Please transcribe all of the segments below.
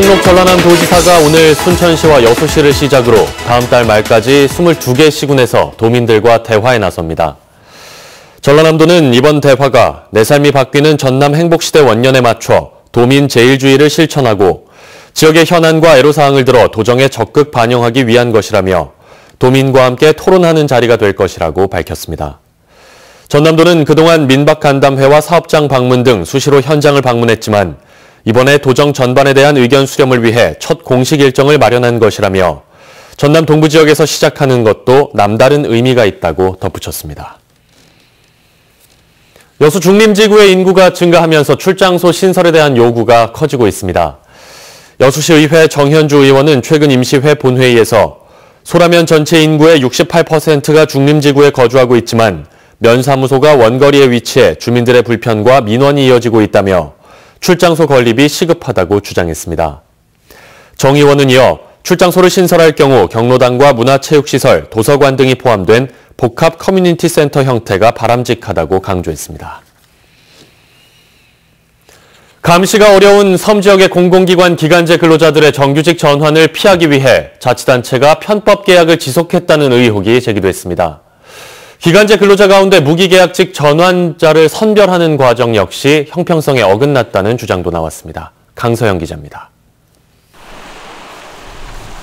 이영록 전라남 도지사가 오늘 순천시와 여수시를 시작으로 다음 달 말까지 22개 시군에서 도민들과 대화에 나섭니다. 전라남도는 이번 대화가 내 삶이 바뀌는 전남 행복시대 원년에 맞춰 도민 제일주의를 실천하고 지역의 현안과 애로사항을 들어 도정에 적극 반영하기 위한 것이라며 도민과 함께 토론하는 자리가 될 것이라고 밝혔습니다. 전남도는 그동안 민박간담회와 사업장 방문 등 수시로 현장을 방문했지만 이번에 도정 전반에 대한 의견 수렴을 위해 첫 공식 일정을 마련한 것이라며 전남 동부 지역에서 시작하는 것도 남다른 의미가 있다고 덧붙였습니다. 여수 중림지구의 인구가 증가하면서 출장소 신설에 대한 요구가 커지고 있습니다. 여수시의회 정현주 의원은 최근 임시회 본회의에서 소라면 전체 인구의 68%가 중림지구에 거주하고 있지만 면사무소가 원거리에 위치해 주민들의 불편과 민원이 이어지고 있다며 출장소 건립이 시급하다고 주장했습니다. 정 의원은 이어 출장소를 신설할 경우 경로당과 문화체육시설, 도서관 등이 포함된 복합 커뮤니티 센터 형태가 바람직하다고 강조했습니다. 감시가 어려운 섬 지역의 공공기관 기간제 근로자들의 정규직 전환을 피하기 위해 자치단체가 편법 계약을 지속했다는 의혹이 제기됐습니다. 기간제 근로자 가운데 무기계약직 전환자를 선별하는 과정 역시 형평성에 어긋났다는 주장도 나왔습니다. 강서영 기자입니다.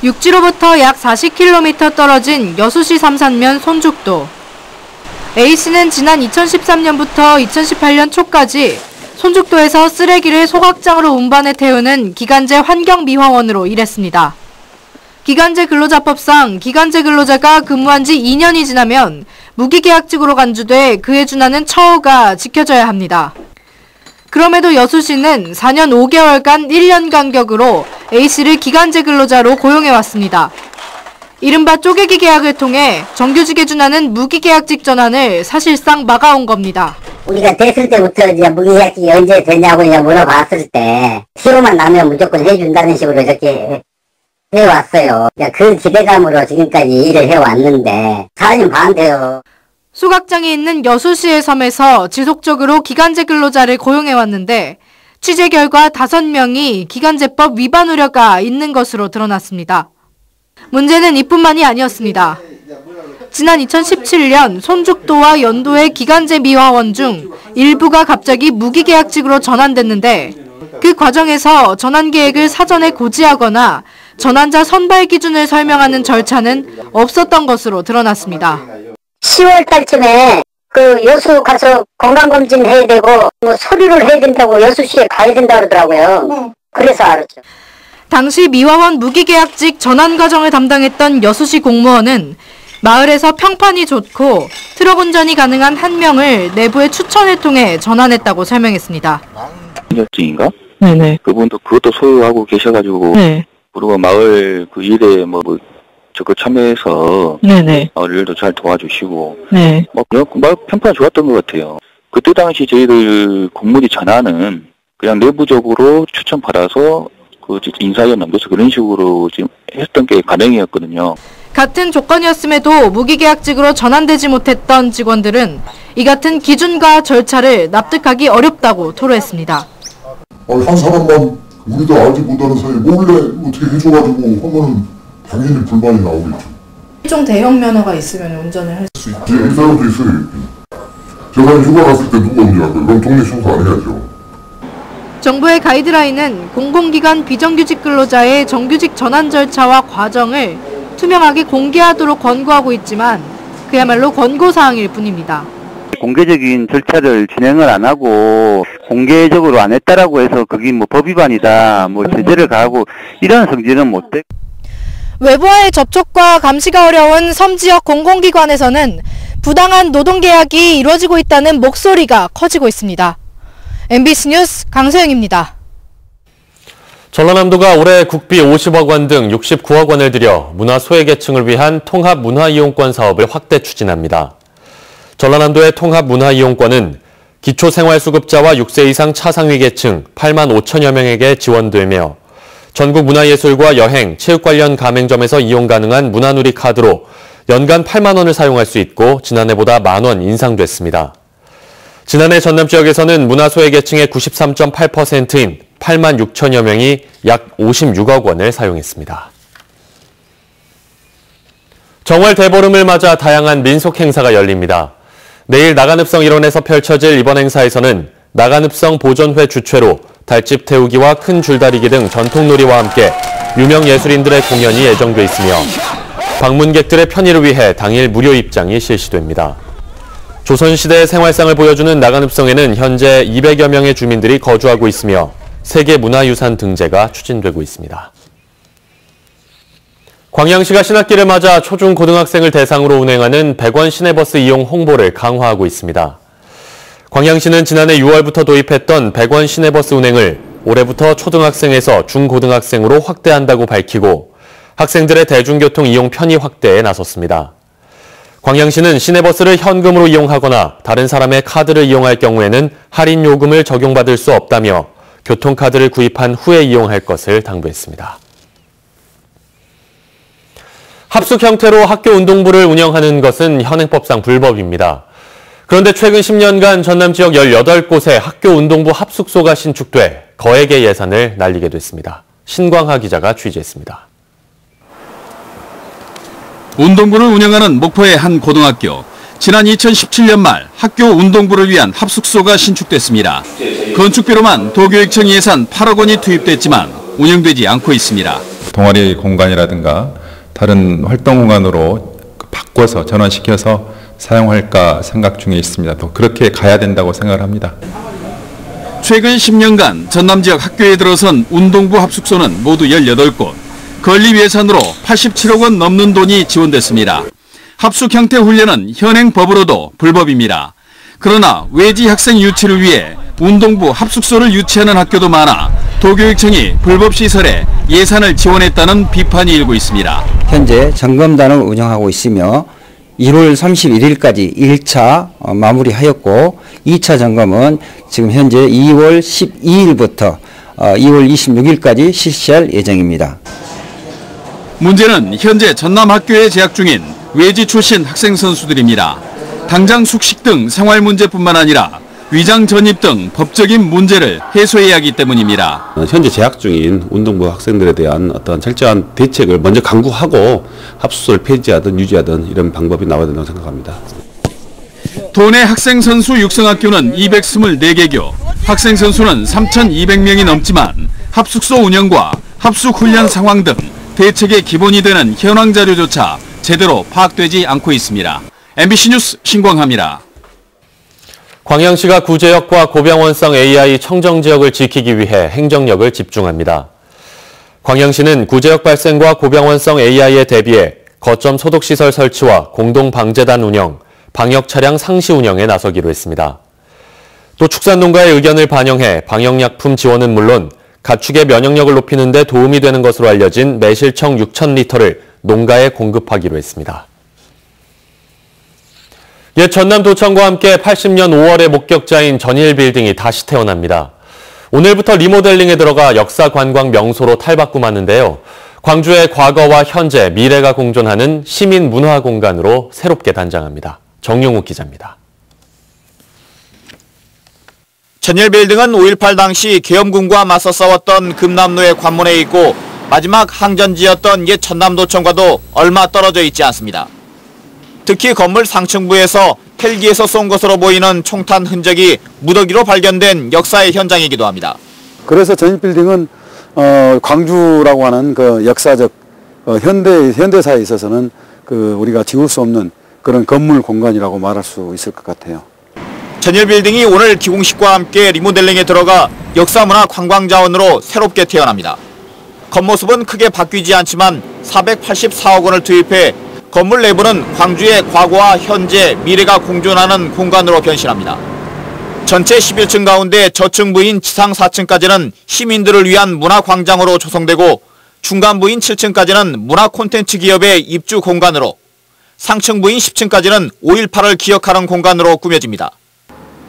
육지로부터 약 40km 떨어진 여수시 삼산면 손죽도. A씨는 지난 2013년부터 2018년 초까지 손죽도에서 쓰레기를 소각장으로 운반해 태우는 기간제 환경미화원으로 일했습니다. 기간제 근로자법상 기간제 근로자가 근무한 지 2년이 지나면 무기계약직으로 간주돼 그에 준하는 처우가 지켜져야 합니다. 그럼에도 여수시는 4년 5개월간 1년 간격으로 A씨를 기간제 근로자로 고용해왔습니다. 이른바 쪼개기 계약을 통해 정규직에 준하는 무기계약직 전환을 사실상 막아온 겁니다. 우리가 됐을 때부터 이제 무기계약직이 언제 되냐고 이제 물어봤을 때 시효만 나면 무조건 해준다는 식으로 이렇게 해왔어요. 그 기대감으로 지금까지 일을 해왔는데 4년 반 돼요. 소각장이 있는 여수시의 섬에서 지속적으로 기간제 근로자를 고용해왔는데 취재 결과 5명이 기간제법 위반 우려가 있는 것으로 드러났습니다. 문제는 이뿐만이 아니었습니다. 지난 2017년 손죽도와 연도의 기간제 미화원 중 일부가 갑자기 무기계약직으로 전환됐는데 그 과정에서 전환 계획을 사전에 고지하거나 전환자 선발 기준을 설명하는 절차는 없었던 것으로 드러났습니다. 10월 달쯤에 그 여수 가서 건강검진 해야 되고 뭐 서류를 해야 된다고 여수시에 가야 된다고 그러더라고요. 그래서 알았죠. 당시 미화원 무기계약직 전환 과정을 담당했던 여수시 공무원은 마을에서 평판이 좋고 트럭 운전이 가능한 한 명을 내부의 추천을 통해 전환했다고 설명했습니다. 인가? 네네. 그분도 그것도 소유하고 계셔가지고 네. 그리고 마을 그 일에 적극 참여해서 네네. 마을 일도 잘 도와주시고 네. 마을 평판이 좋았던 것 같아요. 그때 당시 저희들 공무지 전환은 그냥 내부적으로 추천받아서 그 인사위원 넘겨서 그런 식으로 지금 했던 게 가능이었거든요. 같은 조건이었음에도 무기계약직으로 전환되지 못했던 직원들은 이 같은 기준과 절차를 납득하기 어렵다고 토로했습니다. 한 사람만 우리도 알지 못하는 사이에 몰래 어떻게 해줘가지고 하면은 당연히 불만이 나오겠죠. 일종 대형 면허가 있으면 운전을 할 수 있죠. 이 사람도 있어요. 제가 휴가 갔을 때 누가 오냐고요. 그럼 동네 청소 안 해야죠. 정부의 가이드라인은 공공기관 비정규직 근로자의 정규직 전환 절차와 과정을 투명하게 공개하도록 권고하고 있지만 그야말로 권고사항일 뿐입니다. 공개적인 절차를 진행을 안 하고 공개적으로 안 했다라고 해서 그게 법 위반이다, 제재를 가하고 이런 성질은 못 돼. 외부와의 접촉과 감시가 어려운 섬지역 공공기관에서는 부당한 노동계약이 이루어지고 있다는 목소리가 커지고 있습니다. MBC 뉴스 강서영입니다. 전라남도가 올해 국비 50억 원 등 69억 원을 들여 문화 소외계층을 위한 통합 문화이용권 사업을 확대 추진합니다. 전라남도의 통합 문화이용권은 기초생활수급자와 6세 이상 차상위 계층 8만 5천여 명에게 지원되며 전국 문화예술과 여행, 체육 관련 가맹점에서 이용 가능한 문화누리 카드로 연간 8만 원을 사용할 수 있고 지난해보다 만 원 인상됐습니다. 지난해 전남 지역에서는 문화소외계층의 93.8%인 8만 6천여 명이 약 56억 원을 사용했습니다. 정월 대보름을 맞아 다양한 민속 행사가 열립니다. 내일 나간읍성 일원에서 펼쳐질 이번 행사에서는 나간읍성 보존회 주최로 달집 태우기와 큰 줄다리기 등 전통놀이와 함께 유명 예술인들의 공연이 예정돼 있으며 방문객들의 편의를 위해 당일 무료 입장이 실시됩니다. 조선시대의 생활상을 보여주는 나간읍성에는 현재 200여 명의 주민들이 거주하고 있으며 세계문화유산 등재가 추진되고 있습니다. 광양시가 신학기를 맞아 초중고등학생을 대상으로 운행하는 100원 시내버스 이용 홍보를 강화하고 있습니다. 광양시는 지난해 6월부터 도입했던 100원 시내버스 운행을 올해부터 초등학생에서 중고등학생으로 확대한다고 밝히고 학생들의 대중교통 이용 편의 확대에 나섰습니다. 광양시는 시내버스를 현금으로 이용하거나 다른 사람의 카드를 이용할 경우에는 할인 요금을 적용받을 수 없다며 교통카드를 구입한 후에 이용할 것을 당부했습니다. 합숙 형태로 학교 운동부를 운영하는 것은 현행법상 불법입니다. 그런데 최근 10년간 전남 지역 18곳에 학교 운동부 합숙소가 신축돼 거액의 예산을 날리게 됐습니다. 신광하 기자가 취재했습니다. 운동부를 운영하는 목포의 한 고등학교. 지난 2017년 말 학교 운동부를 위한 합숙소가 신축됐습니다. 건축비로만 도교육청 예산 8억 원이 투입됐지만 운영되지 않고 있습니다. 동아리 공간이라든가 다른 활동 공간으로 바꿔서 전환시켜서 사용할까 생각 중에 있습니다. 또 그렇게 가야 된다고 생각을 합니다. 최근 10년간 전남 지역 학교에 들어선 운동부 합숙소는 모두 18곳. 건립 예산으로 87억 원 넘는 돈이 지원됐습니다. 합숙 형태 훈련은 현행 법으로도 불법입니다. 그러나 외지 학생 유치를 위해 운동부 합숙소를 유치하는 학교도 많아 도교육청이 불법 시설에 예산을 지원했다는 비판이 일고 있습니다. 현재 점검단을 운영하고 있으며 1월 31일까지 1차 마무리하였고 2차 점검은 지금 현재 2월 12일부터 2월 26일까지 실시할 예정입니다. 문제는 현재 전남 학교에 재학 중인 외지 출신 학생 선수들입니다. 당장 숙식 등 생활 문제뿐만 아니라 위장 전입 등 법적인 문제를 해소해야 하기 때문입니다. 현재 재학 중인 운동부 학생들에 대한 어떤 철저한 대책을 먼저 강구하고 합숙소를 폐지하든 유지하든 이런 방법이 나와야 된다고 생각합니다. 도내 학생 선수 육성학교는 224개교, 학생 선수는 3,200명이 넘지만 합숙소 운영과 합숙 훈련 상황 등 대책의 기본이 되는 현황 자료조차 제대로 파악되지 않고 있습니다. MBC 뉴스 신광하입니다. 광양시가 구제역과 고병원성 AI 청정지역을 지키기 위해 행정력을 집중합니다. 광양시는 구제역 발생과 고병원성 AI에 대비해 거점 소독시설 설치와 공동방제단 운영, 방역 차량 상시 운영에 나서기로 했습니다. 또 축산농가의 의견을 반영해 방역약품 지원은 물론 가축의 면역력을 높이는 데 도움이 되는 것으로 알려진 매실청 6,000리터를 농가에 공급하기로 했습니다. 옛 전남도청과 함께 80년 5월의 목격자인 전일빌딩이 다시 태어납니다. 오늘부터 리모델링에 들어가 역사관광 명소로 탈바꿈하는데요. 광주의 과거와 현재, 미래가 공존하는 시민문화공간으로 새롭게 단장합니다. 정용욱 기자입니다. 전일빌딩은 5.18 당시 계엄군과 맞서 싸웠던 금남로의 관문에 있고 마지막 항전지였던 옛 전남도청과도 얼마 떨어져 있지 않습니다. 특히 건물 상층부에서 헬기에서 쏜 것으로 보이는 총탄 흔적이 무더기로 발견된 역사의 현장이기도 합니다. 그래서 전일빌딩은 광주라고 하는 그 역사적 현대사에 있어서는 우리가 지울 수 없는 그런 건물 공간이라고 말할 수 있을 것 같아요. 전일빌딩이 오늘 기공식과 함께 리모델링에 들어가 역사문화 관광자원으로 새롭게 태어납니다. 겉모습은 크게 바뀌지 않지만 484억 원을 투입해 건물 내부는 광주의 과거와 현재, 미래가 공존하는 공간으로 변신합니다. 전체 11층 가운데 저층부인 지상 4층까지는 시민들을 위한 문화광장으로 조성되고 중간부인 7층까지는 문화 콘텐츠 기업의 입주 공간으로, 상층부인 10층까지는 5.18을 기억하는 공간으로 꾸며집니다.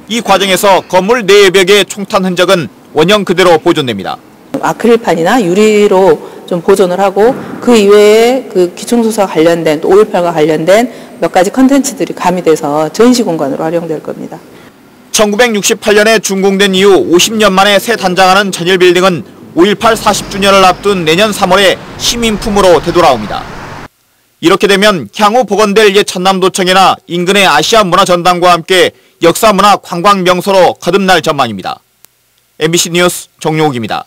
이 과정에서 건물 내 벽의 총탄 흔적은 원형 그대로 보존됩니다. 아크릴판이나 유리로 좀 보존을 하고 그 이외에 그 기총소사와 관련된 또 5.18과 관련된 몇 가지 컨텐츠들이 가미돼서 전시 공간으로 활용될 겁니다. 1968년에 준공된 이후 50년 만에 새 단장하는 전일빌딩은 5.18 40주년을 앞둔 내년 3월에 시민품으로 되돌아옵니다. 이렇게 되면 향후 복원될 옛 전남도청이나 인근의 아시아문화전당과 함께 역사문화 관광명소로 거듭날 전망입니다. MBC 뉴스 정용욱입니다.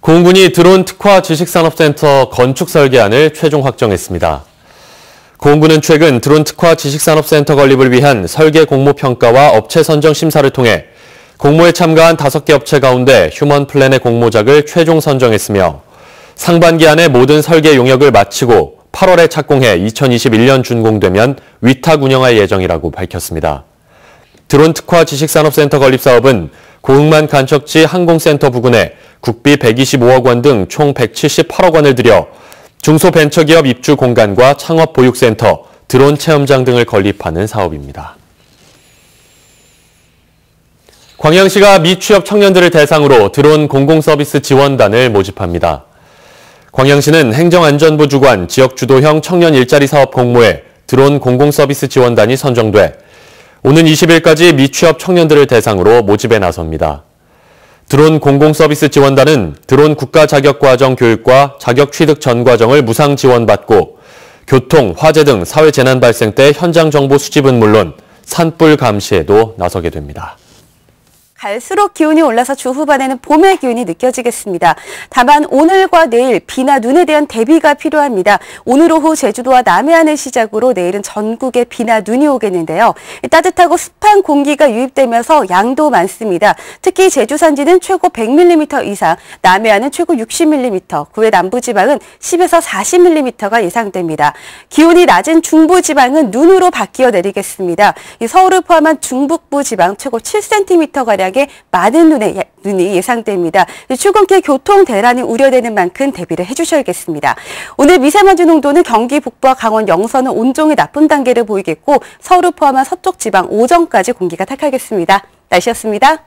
공군이 드론 특화 지식산업센터 건축 설계안을 최종 확정했습니다. 공군은 최근 드론 특화 지식산업센터 건립을 위한 설계 공모 평가와 업체 선정 심사를 통해 공모에 참가한 5개 업체 가운데 휴먼 플랜의 공모작을 최종 선정했으며 상반기 안에 모든 설계 용역을 마치고 8월에 착공해 2021년 준공되면 위탁 운영할 예정이라고 밝혔습니다. 드론 특화 지식산업센터 건립 사업은 고흥만 간척지 항공센터 부근에 국비 125억 원 등 총 178억 원을 들여 중소벤처기업 입주 공간과 창업보육센터, 드론 체험장 등을 건립하는 사업입니다. 광양시가 미취업 청년들을 대상으로 드론 공공서비스 지원단을 모집합니다. 광양시는 행정안전부 주관 지역주도형 청년 일자리 사업 공모에 드론 공공서비스 지원단이 선정돼 오는 20일까지 미취업 청년들을 대상으로 모집에 나섭니다. 드론 공공서비스 지원단은 드론 국가자격과정 교육과 자격 취득 전 과정을 무상 지원받고 교통, 화재 등 사회재난 발생 때 현장 정보 수집은 물론 산불 감시에도 나서게 됩니다. 갈수록 기온이 올라서 주 후반에는 봄의 기운이 느껴지겠습니다. 다만 오늘과 내일 비나 눈에 대한 대비가 필요합니다. 오늘 오후 제주도와 남해안을 시작으로 내일은 전국에 비나 눈이 오겠는데요. 따뜻하고 습한 공기가 유입되면서 양도 많습니다. 특히 제주 산지는 최고 100mm 이상, 남해안은 최고 60mm, 그 외 남부지방은 10에서 40mm가 예상됩니다. 기온이 낮은 중부지방은 눈으로 바뀌어 내리겠습니다. 서울을 포함한 중북부 지방 최고 7cm가량 많은 눈이 예상됩니다. 출근길 교통 대란이 우려되는 만큼 대비를 해주셔야겠습니다. 오늘 미세먼지 농도는 경기 북부와 강원 영서는 온종일 나쁨 단계를 보이겠고 서울을 포함한 서쪽 지방 오전까지 공기가 탁하겠습니다. 날씨였습니다.